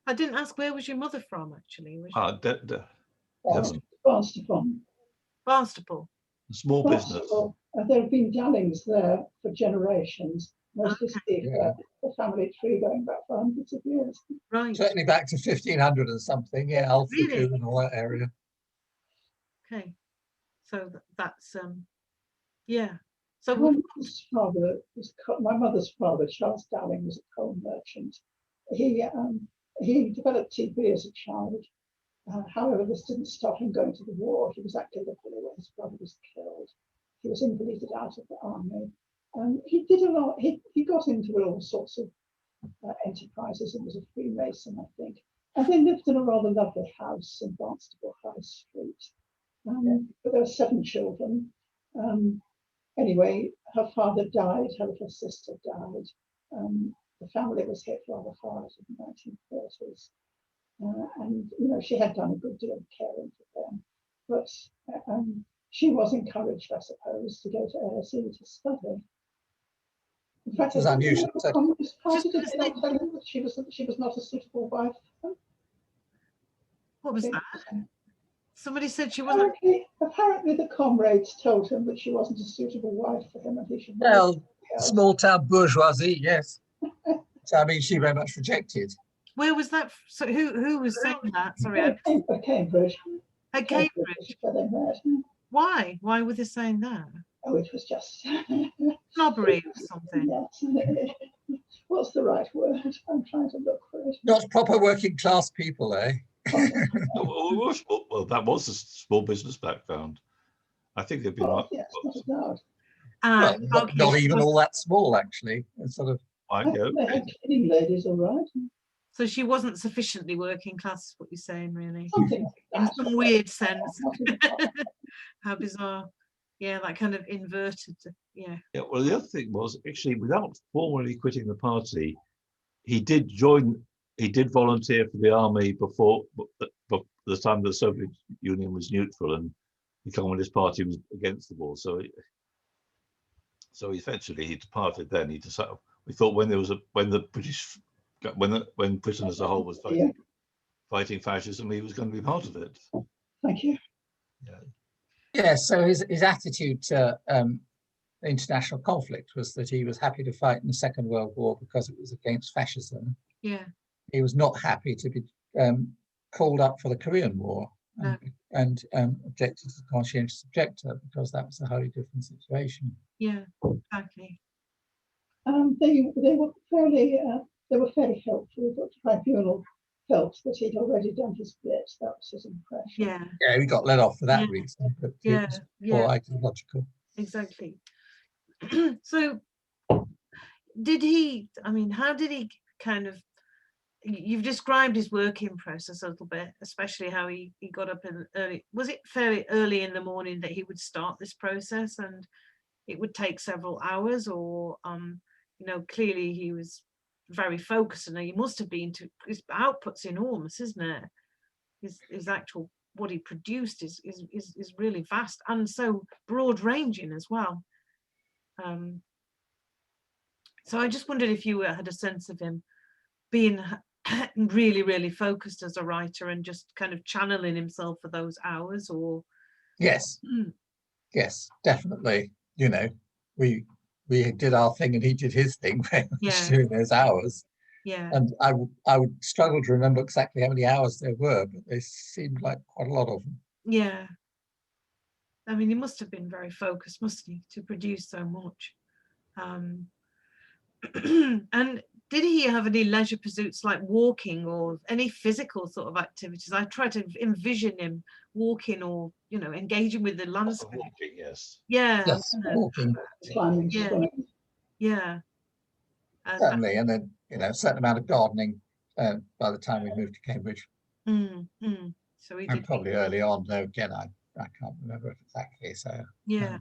I didn't ask, where was your mother from, actually? Was Devon. Barnstaple. Barnstaple. A small business. There have been Dallings there for generations. Mostly see the family tree going back for hundreds of years. Right. Certainly back to 1500 and something. Yeah, Alfredo and all that area. Okay. So that's yeah. So my mother's father, Charles Dalling, was a coal merchant. He developed TB as a child. However, this didn't stop him going to the war. He was at Gallipoli where his brother was killed. He was invalided out of the army. He did a lot. He got into all sorts of enterprises and was a Freemason, I think. And they lived in a rather lovely house in Barnstaple High Street. But there were 7 children. Anyway, her father died, her little sister died. The family was hit rather hard in the 1930s. And, you know, she had done a good deal of caring for them. But she was encouraged, I suppose, to go to LSE to study. In fact, it was unusual. She was not a suitable wife. What was that? Somebody said she wasn't. Apparently, the comrades told him that she wasn't a suitable wife for him, and he should. Well, small town bourgeoisie, yes. So I mean, she very much rejected. Where was that? So who was saying that? Sorry, at Cambridge. At Cambridge. Why? Why were they saying that? Oh, it was just snobbery or something. Yes. What's the right word? I'm trying to look for it. Not proper working class people, eh? Well, that was a small business background. I think they've been right. Yes, not not even all that small, actually. It's sort of. They had cleaning ladies, all right. So she wasn't sufficiently working class, what you're saying, really. Something like that. In some weird sense. How bizarre. Yeah, that kind of inverted. Yeah. Yeah. Well, the other thing was, actually, without formally quitting the party, he did volunteer for the army before the time the Soviet Union was neutral and the Communist Party was against the war. So eventually he departed. Then he decided. We thought when Britain as a whole was fighting fascism, he was going to be part of it. Thank you. Yeah. So his attitude to international conflict was that he was happy to fight in the Second World War because it was against fascism. Yeah. He was not happy to be called up for the Korean War and objected to the conscientious objector because that was a wholly different situation. Yeah, exactly. They were fairly helpful. Dr. Tribunal felt that he'd already done his bit. That was his impression. Yeah. Yeah, he got let off for that reason, but it was more ideological. Exactly. So did he, I mean, how did he kind of, you've described his working process a little bit, especially how he got up in early, was it fairly early in the morning that he would start this process and it would take several hours, or you know, clearly he was very focused, and he must have been, to his output's enormous, isn't it? His actual, what he produced is really vast and so broad ranging as well. So I just wondered if you had a sense of him being really, really focused as a writer and just kind of channeling himself for those hours, or. Yes. Yes, definitely. You know, we did our thing and he did his thing during those hours. Yeah. And I would struggle to remember exactly how many hours there were, but they seemed like quite a lot of them. Yeah. I mean, he must have been very focused, mustn't he, to produce so much. And did he have any leisure pursuits like walking or any physical sort of activities? I try to envision him walking or, you know, engaging with the landscape. Walking, yes. Yeah. Yes, walking. Climbing, swimming. Yeah. Certainly, and then, you know, a certain amount of gardening by the time we moved to Cambridge. So he did. And probably early on, though, again, I can't remember exactly. So yeah.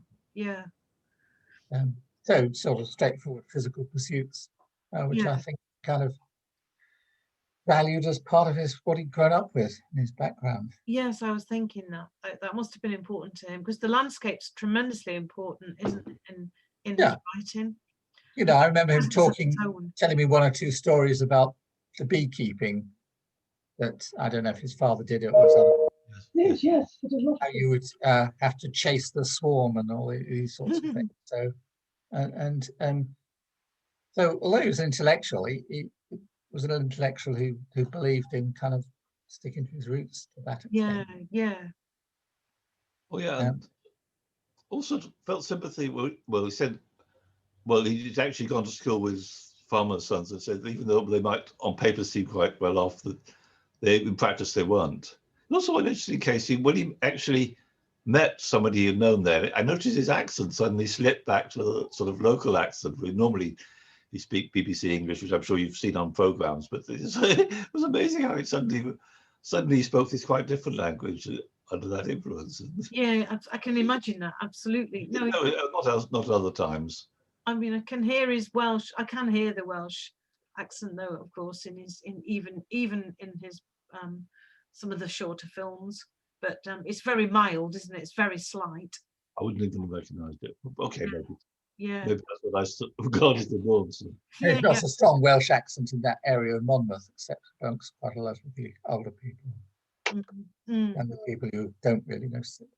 So sort of straightforward physical pursuits, which I think kind of valued as part of what he'd grown up with in his background. Yes, I was thinking that must have been important to him, because the landscape's tremendously important, isn't it, in his writing? You know, I remember him telling me one or two stories about the beekeeping that I don't know if his father did it or his other, Yes, yes, it is a lot. how you would have to chase the swarm and all these sorts of things. So, so although he was intellectual, he was an intellectual who believed in kind of sticking to his roots to that extent. Yeah. Oh yeah, Yeah. and also felt sympathy. Well, he said, well, he'd actually gone to school with farmers' sons and said even though they might on paper seem quite well off, that they in practice they weren't. And also an interesting case, when he actually met somebody he'd known there, I noticed his accent suddenly slipped back to a sort of local accent. Normally he speak BBC English, which I'm sure you've seen on programs, but it was amazing how it suddenly he spoke this quite different language under that influence. Yeah, I can imagine that. Absolutely. No, Not other times. I mean, I can hear his Welsh. I can hear the Welsh accent, though, of course, even in his some of the shorter films. But it's very mild, isn't it? It's very slight. I wouldn't even recognise it. Okay, maybe Yeah. that's what I regarded the norm. So. There's not a strong Welsh accent in that area of Monmouth, except amongst quite a lot of the older people and the people who don't really know